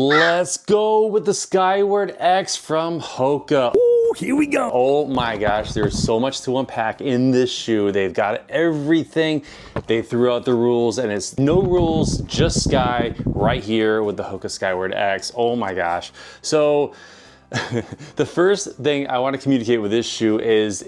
Let's go with the Skyward X from HOKA. Ooh, here we go. Oh my gosh, there's so much to unpack in this shoe. They've got everything. They threw out the rules, and it's no rules, just sky right here with the HOKA Skyward X. Oh my gosh. So the first thing I want to communicate with this shoe is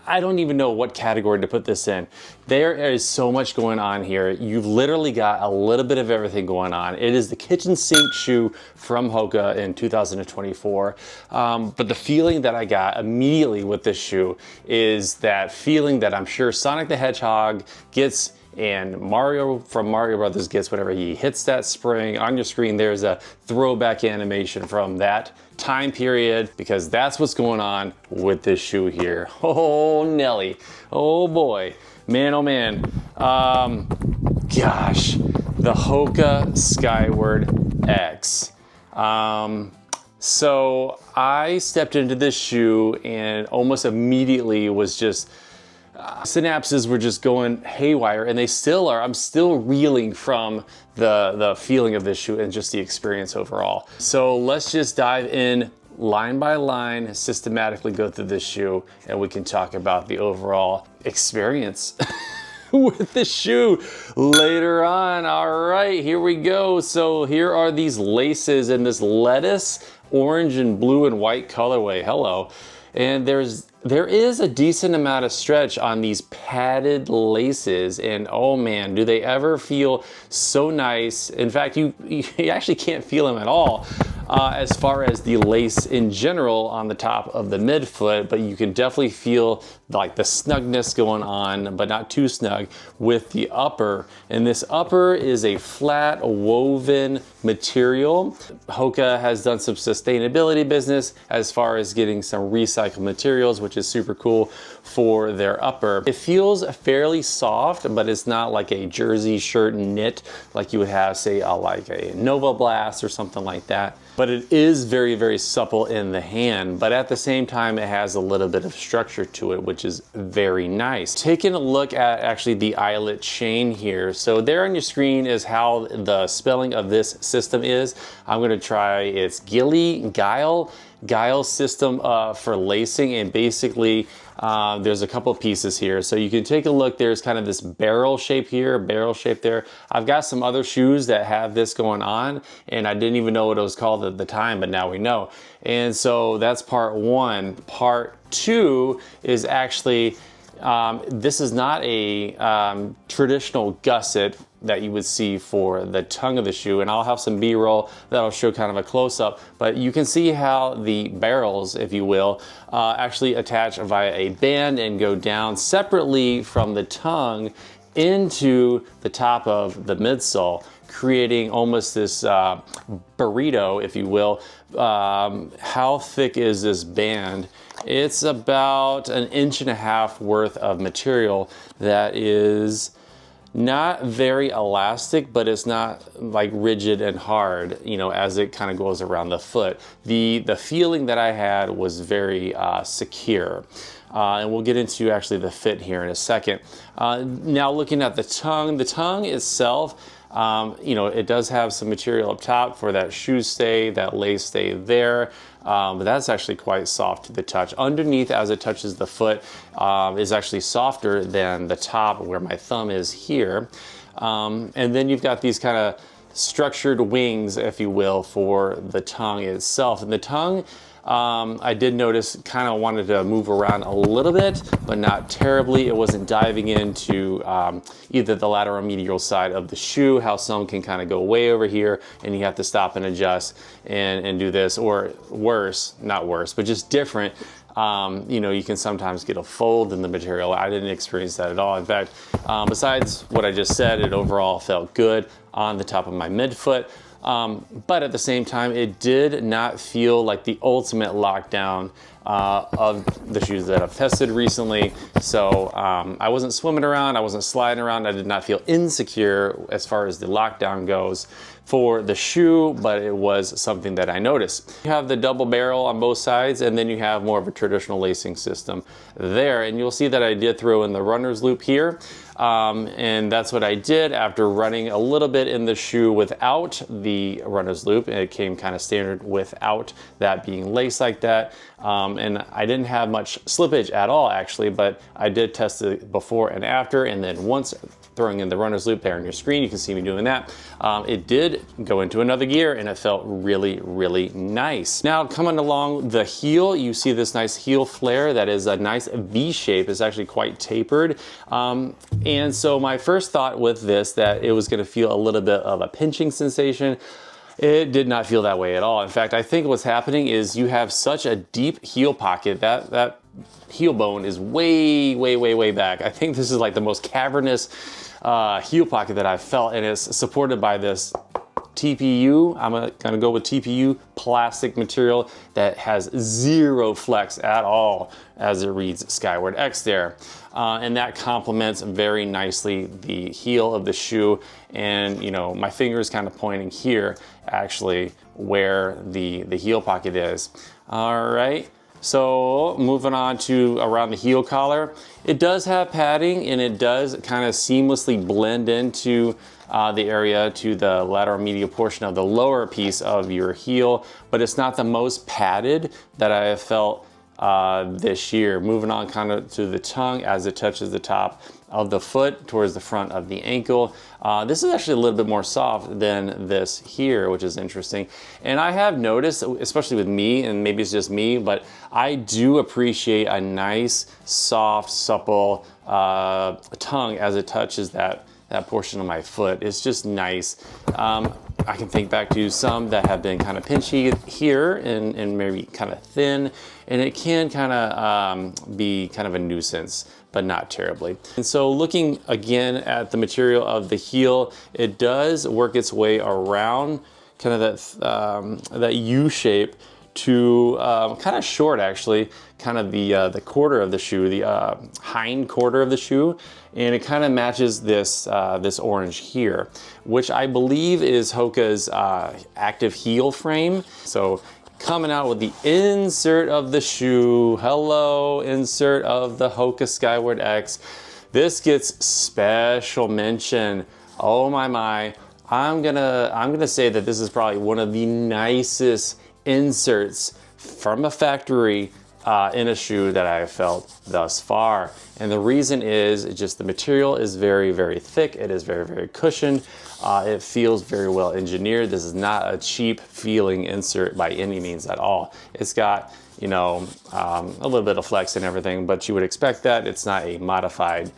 I don't even know what category to put this in. There is so much going on here. You've literally got a little bit of everything going on. It is the kitchen sink shoe from HOKA in 2024. But the feeling that I got immediately with this shoe is that feeling that I'm sure Sonic the Hedgehog gets and Mario from Mario Brothers gets whenever he hits that spring. On your screen, there's a throwback animation from that time period, because that's what's going on with this shoe here. Oh, Nelly. Oh boy. Man, oh man. Gosh, the HOKA Skyward X. So I stepped into this shoe and almost immediately was just synapses were just going haywire, and they still are. I'm still reeling from the feeling of this shoe and just the experience overall. So let's just dive in line by line, systematically go through this shoe, and we can talk about the overall experience with the shoe later on. All right, here we go. So here are these laces in this lettuce, orange and blue and white colorway. Hello. And there is a decent amount of stretch on these padded laces, and oh man, do they ever feel so nice. In fact, you actually can't feel them at all as far as the lace in general on the top of the midfoot, but you can definitely feel like the snugness going on, but not too snug, with the upper. And this upper is a flat woven material. HOKA has done some sustainability business as far as getting some recycled materials, which is super cool for their upper. It feels fairly soft, but it's not like a jersey shirt knit like you would have, say, like a Nova Blast or something like that. But it is very, very supple in the hand, but at the same time, it has a little bit of structure to it, which is very nice. Taking a look at actually the eyelet chain here. So there on your screen is how the spelling of this system is. I'm gonna try, it's Guile system for lacing, and basically there's a couple pieces here. So you can take a look, there's kind of this barrel shape here, barrel shape there. I've got some other shoes that have this going on, and I didn't even know what it was called at the time, but now we know. And so that's part one. Part two is actually, this is not a traditional gusset that you would see for the tongue of the shoe, and I'll have some B-roll that'll show kind of a close-up, but you can see how the barrels, if you will, actually attach via a band and go down separately from the tongue into the top of the midsole, creating almost this burrito, if you will. How thick is this band? It's about 1.5 inches worth of material that is not very elastic, but it's not like rigid and hard, you know, as it kind of goes around the foot. The feeling that I had was very secure. And we'll get into actually the fit here in a second. Now looking at the tongue itself, you know, it does have some material up top for that shoe stay, that lace stay there. But that's actually quite soft to the touch. Underneath, as it touches the foot, is actually softer than the top where my thumb is here. And then you've got these kind of structured wings, if you will, for the tongue itself. And the tongue, I did notice, kind of wanted to move around a little bit, but not terribly. It wasn't diving into either the lateral or medial side of the shoe, how some can kind of go way over here and you have to stop and adjust and do this, or worse, not worse, but just different. You know, you can sometimes get a fold in the material. I didn't experience that at all. In fact, besides what I just said, it overall felt good on the top of my midfoot. But at the same time, it did not feel like the ultimate lockdown of the shoes that I've tested recently. So I wasn't swimming around, I wasn't sliding around, I did not feel insecure as far as the lockdown goes for the shoe, but it was something that I noticed. You have the double barrel on both sides, and then you have more of a traditional lacing system there. And you'll see that I did throw in the runner's loop here. And that's what I did after running a little bit in the shoe without the runner's loop. It came kind of standard without that being laced like that. And I didn't have much slippage at all actually, but I did test it before and after, and then once throwing in the runner's loop there on your screen, you can see me doing that. It did go into another gear and it felt really, really nice. Now coming along the heel, you see this nice heel flare that is a nice V shape. It's actually quite tapered. And so my first thought with this, that it was gonna feel a little bit of a pinching sensation. It did not feel that way at all. In fact, I think what's happening is you have such a deep heel pocket that heel bone is way, way, way, way back. I think this is like the most cavernous heel pocket that I've felt, and it's supported by this TPU. I'm gonna go with TPU plastic material that has zero flex at all as it reads Skyward X there. And that complements very nicely the heel of the shoe. And you know, my finger is kind of pointing here actually where the heel pocket is. All right. So moving on to around the heel collar, it does have padding and it does kind of seamlessly blend into the area to the lateral medial portion of the lower piece of your heel, but it's not the most padded that I have felt this year. Moving on kind of to the tongue as it touches the top of the foot towards the front of the ankle. This is actually a little bit more soft than this here, which is interesting. And I have noticed, especially with me, and maybe it's just me, but I do appreciate a nice, soft, supple tongue as it touches that portion of my foot. It's just nice. I can think back to some that have been kind of pinchy here and maybe kind of thin, and it can kind of be kind of a nuisance, but not terribly. And so looking again at the material of the heel, it does work its way around kind of that U shape to kind of short actually, kind of the quarter of the shoe, the hind quarter of the shoe, and it kind of matches this this orange here, which I believe is HOKA's active heel frame. So coming out with the insert of the shoe. Hello, insert of the HOKA Skyward X. This gets special mention. Oh my. I'm gonna say that this is probably one of the nicest inserts from a factory in a shoe that I have felt thus far. And the reason is just the material is very, very thick. It is very, very cushioned. It feels very well engineered. This is not a cheap feeling insert by any means at all. It's got, you know, a little bit of flex and everything, but you would expect that. It's not a modified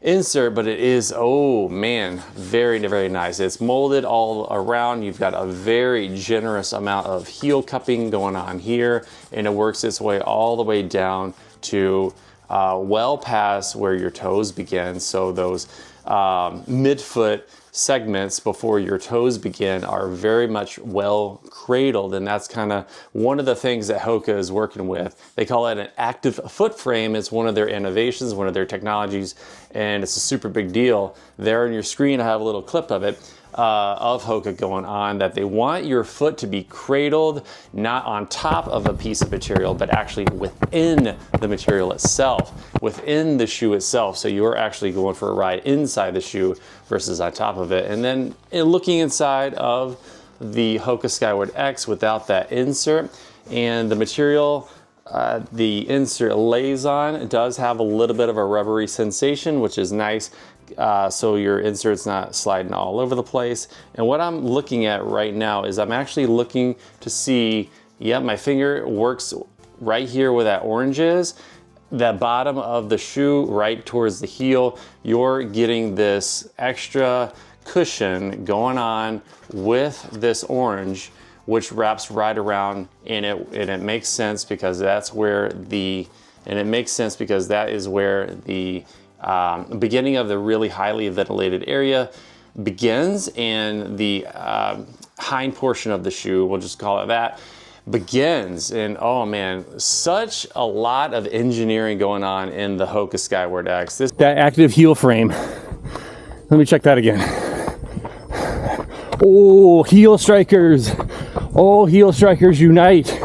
insert, but it is, oh man, very, very nice. It's molded all around. You've got a very generous amount of heel cupping going on here, and it works its way all the way down to well past where your toes begin. So those midfoot segments before your toes begin are very much well cradled, and that's kind of one of the things that HOKA is working with. They call it an active foot frame. It's one of their innovations, one of their technologies, and it's a super big deal. There on your screen I have a little clip of it of HOKA going on, that they want your foot to be cradled not on top of a piece of material, but actually within the material itself, within the shoe itself. So you're actually going for a ride inside the shoe versus on top of it. And then looking inside of the HOKA Skyward X without that insert, and the material the insert lays on, it does have a little bit of a rubbery sensation, which is nice. So your insert's not sliding all over the place. And what I'm looking at right now is I'm actually looking to see, yeah, my finger works right here where that orange is. That bottom of the shoe right towards the heel, you're getting this extra cushion going on with this orange, which wraps right around in it, and it makes sense because that's where that is where the beginning of the really highly ventilated area begins, and the hind portion of the shoe, we'll just call it that, begins. And oh man, such a lot of engineering going on in the HOKA Skyward X. That active heel frame, let me check that again. Oh, heel strikers. Oh, heel strikers unite.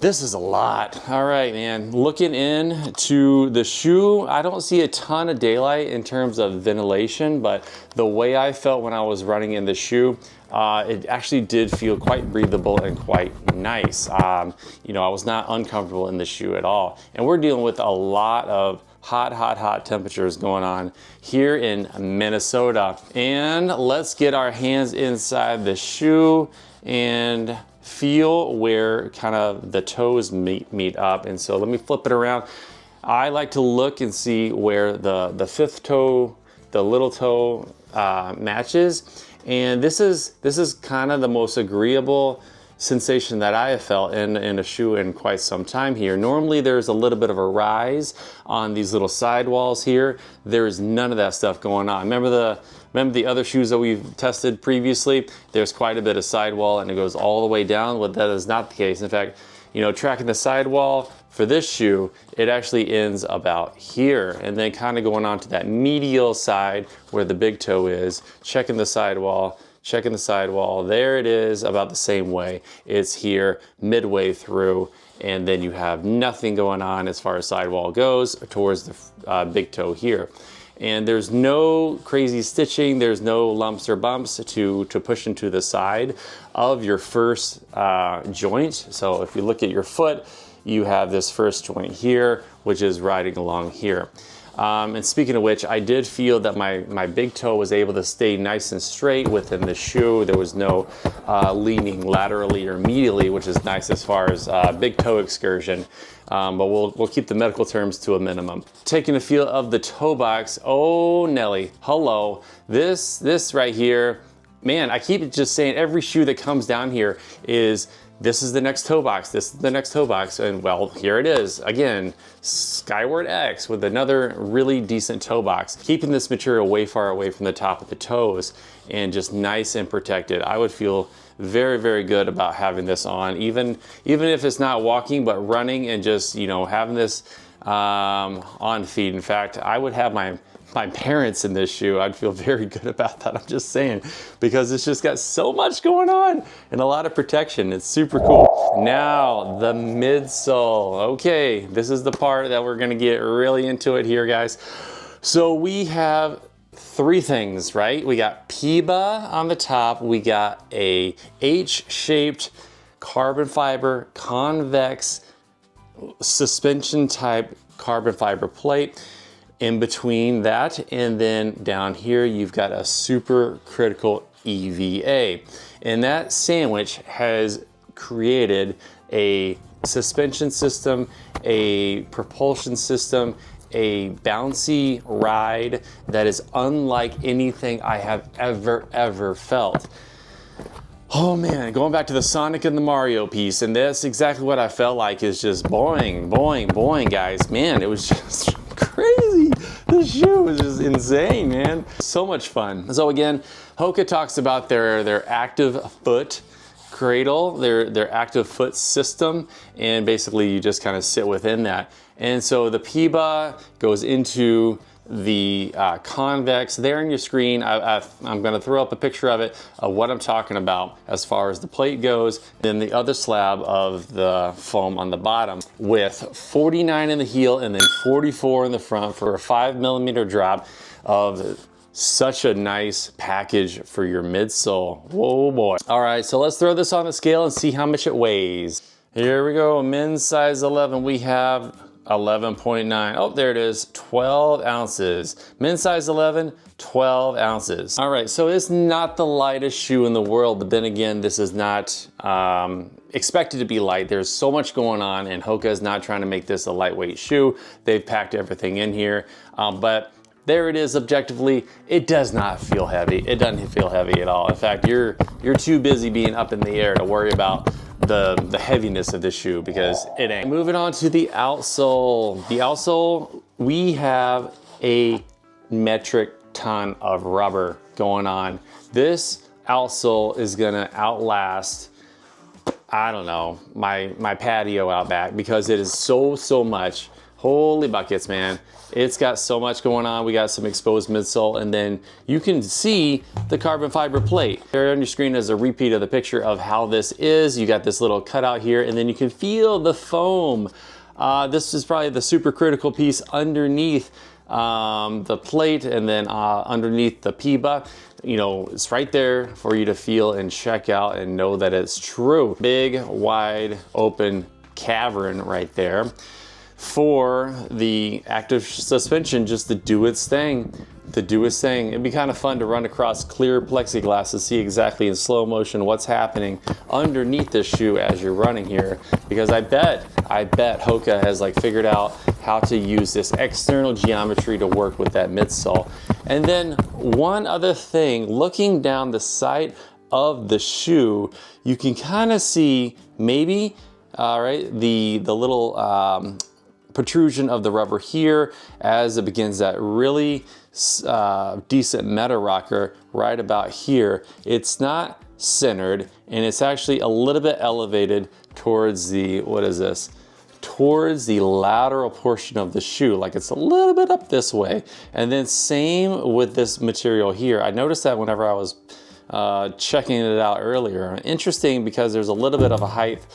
This is a lot. All right, man. Looking into the shoe, I don't see a ton of daylight in terms of ventilation, but the way I felt when I was running in the shoe, it actually did feel quite breathable and quite nice. You know, I was not uncomfortable in the shoe at all. And we're dealing with a lot of hot temperatures going on here in Minnesota. And let's get our hands inside the shoe and feel where kind of the toes meet up. And so let me flip it around. I like to look and see where the fifth toe, the little toe matches. And this is kind of the most agreeable sensation that I have felt in a shoe in quite some time here. Normally there's a little bit of a rise on these little sidewalls here. There's none of that stuff going on. Remember the other shoes that we've tested previously? There's quite a bit of sidewall and it goes all the way down. Well, that is not the case. In fact, you know, tracking the sidewall for this shoe, it actually ends about here, and then kind of going on to that medial side where the big toe is, checking the sidewall, there it is, about the same way. It's here midway through, and then you have nothing going on as far as sidewall goes towards the big toe here. And there's no crazy stitching, there's no lumps or bumps to push into the side of your first joint. So if you look at your foot, you have this first joint here, which is riding along here. And speaking of which, I did feel that my big toe was able to stay nice and straight within the shoe. There was no leaning laterally or medially, which is nice as far as big toe excursion. But we'll keep the medical terms to a minimum. Taking a feel of the toe box. Oh, Nelly, hello. This right here, man, I keep just saying every shoe that comes down here is, this is the next toe box, this is the next toe box, and well, here it is. Again, Skyward X with another really decent toe box. Keeping this material way far away from the top of the toes and just nice and protected. I would feel very, very good about having this on, even if it's not walking, but running and just, you know, having this on feet. In fact, I would have my parents in this shoe. I'd feel very good about that. I'm just saying, because it's just got so much going on and a lot of protection. It's super cool. Now, the midsole. Okay, this is the part that we're gonna get really into it here, guys. So we have three things, right? We got PEBA on the top. We got a H-shaped carbon fiber convex suspension type carbon fiber plate. In between that, and then down here, you've got a super critical EVA. And that sandwich has created a suspension system, a propulsion system, a bouncy ride that is unlike anything I have ever felt. Oh man, going back to the Sonic and the Mario piece, and that's exactly what I felt like, is just boing, boing, boing, guys. Man, it was just crazy. This shoe was just insane, man. So much fun. So again, HOKA talks about their active foot cradle, their active foot system, and basically you just kind of sit within that. And so the PEBA goes into the convex there on your screen. I'm going to throw up a picture of it, of what I'm talking about as far as the plate goes. Then the other slab of the foam on the bottom with 49 in the heel and then 44 in the front for a 5mm drop of such a nice package for your midsole. Whoa boy. All right, so let's throw this on the scale and see how much it weighs. Here we go, men's size 11, we have 11.9. Oh, there it is, 12 ounces. Men's size 11, 12 ounces. All right, so it's not the lightest shoe in the world, but then again, this is not expected to be light. There's so much going on, and HOKA is not trying to make this a lightweight shoe. They've packed everything in here, but there it is objectively. It does not feel heavy. It doesn't feel heavy at all. In fact, you're too busy being up in the air to worry about the heaviness of this shoe, because it ain't. Moving on to the outsole. The outsole, we have a metric ton of rubber going on. This outsole is gonna outlast, I don't know, my patio out back, because it is so much. Holy buckets, man. It's got so much going on. We got some exposed midsole, and then you can see the carbon fiber plate. There on your screen is a repeat of the picture of how this is. You got this little cutout here, and then you can feel the foam. This is probably the super critical piece underneath the plate, and then underneath the PIBA. You know, it's right there for you to feel and check out and know that it's true. Big, wide, open cavern right there for the active suspension just to do its thing. It'd be kind of fun to run across clear plexiglass to see exactly in slow motion what's happening underneath this shoe as you're running here, because I bet HOKA has like figured out how to use this external geometry to work with that midsole. And then one other thing, looking down the side of the shoe, you can kind of see maybe the little protrusion of the rubber here as it begins that really decent meta rocker right about here. It's not centered, and it's actually a little bit elevated towards the, what is this? Towards the lateral portion of the shoe, like it's a little bit up this way. And then same with this material here. I noticed that whenever I was checking it out earlier. Interesting, because there's a little bit of a height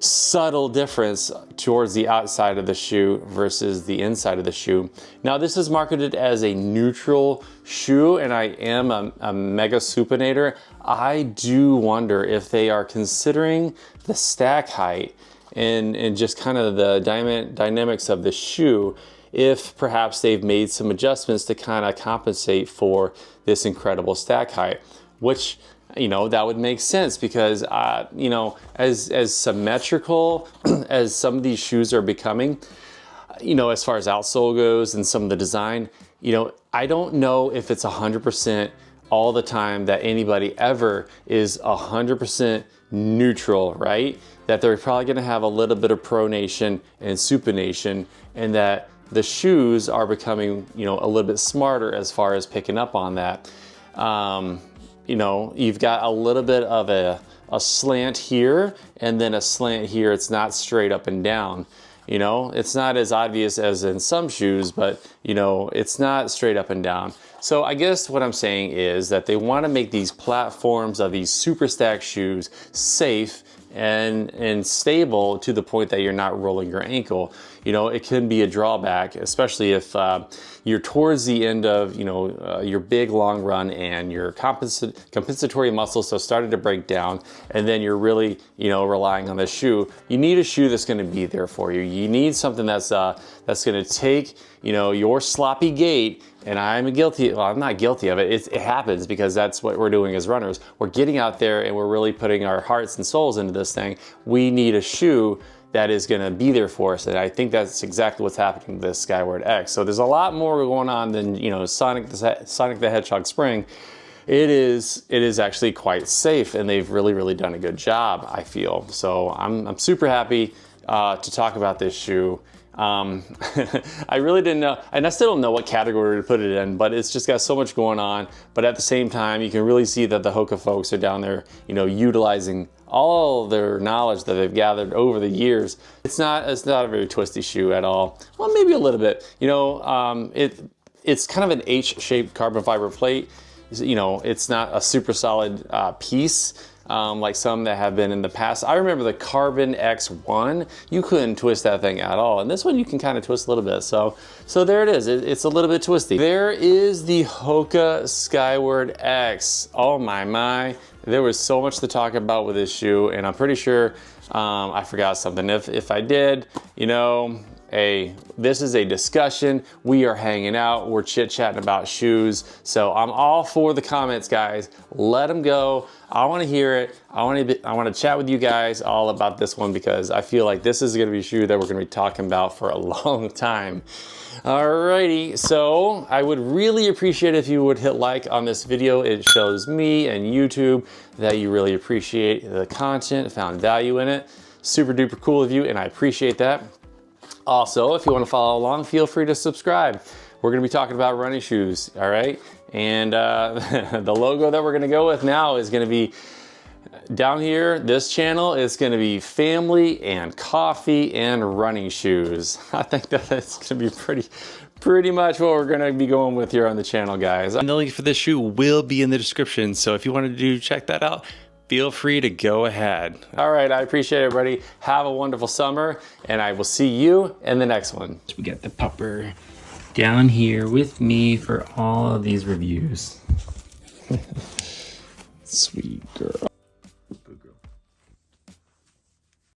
subtle difference towards the outside of the shoe versus the inside of the shoe. Now this is marketed as a neutral shoe, and I am a mega supinator. I do wonder if they are considering the stack height and just kind of the dynamics of the shoe, if perhaps they've made some adjustments to kind of compensate for this incredible stack height, which, you know, that would make sense, because you know, as symmetrical as some of these shoes are becoming, you know, as far as outsole goes and some of the design, you know, I don't know if it's 100% all the time that anybody ever is 100% neutral, right? That they're probably gonna have a little bit of pronation and supination, and that the shoes are becoming, you know, a little bit smarter as far as picking up on that. You know, you've got a little bit of a slant here, and then a slant here. It's not straight up and down. You know, it's not as obvious as in some shoes, but you know, it's not straight up and down. So I guess what I'm saying is that they want to make these platforms of these super stack shoes safe and stable to the point that you're not rolling your ankle. You know, it can be a drawback, especially if you're towards the end of, you know, your big long run and your compensatory muscles have started to break down, and then you're really, you know, relying on the shoe. You need a shoe that's going to be there for you. You need something that's going to take, you know, your sloppy gait. And I'm not guilty of it. It happens, because that's what we're doing as runners. We're getting out there and we're really putting our hearts and souls into this thing. We need a shoe that is gonna be there for us. And I think that's exactly what's happening with this Skyward X. So there's a lot more going on than, you know, Sonic the Hedgehog Spring. It is actually quite safe, and they've really done a good job, I feel. So I'm super happy to talk about this shoe. I really didn't know, and I still don't know what category to put it in, but it's just got so much going on. But at the same time, you can really see that the HOKA folks are down there, you know, utilizing all their knowledge that they've gathered over the years. It's not a very twisty shoe at all. Well, maybe a little bit. You know, it's kind of an H-shaped carbon fiber plate. You know, it's not a super solid piece. Like some that have been in the past. I remember the Carbon X1, you couldn't twist that thing at all. And this one you can kind of twist a little bit. So there it is. It's a little bit twisty. There is the HOKA Skyward X. Oh my. There was so much to talk about with this shoe, and I'm pretty sure I forgot something. If I did, you know, this is a discussion. We are hanging out. We're chit-chatting about shoes. So I'm all for the comments, guys. Let them go. I want to hear it. I want to chat with you guys all about this one, because I feel like this is going to be a shoe that we're going to be talking about for a long time. Alrighty, so I would really appreciate if you would hit like on this video. It shows me and YouTube that you really appreciate the content, found value in it. Super duper cool of you, and I appreciate that. Also, if you want to follow along, feel free to subscribe. We're going to be talking about running shoes, all right? And the logo that we're going to go with now is going to be Down here, this channel is gonna be family and coffee and running shoes. I think that's gonna be pretty much what we're gonna be going with here on the channel, guys. And the link for this shoe will be in the description, so if you wanted to check that out, feel free to go ahead. All right, I appreciate it, everybody. Have a wonderful summer, and I will see you in the next one. We got the pupper down here with me for all of these reviews. Sweet girl.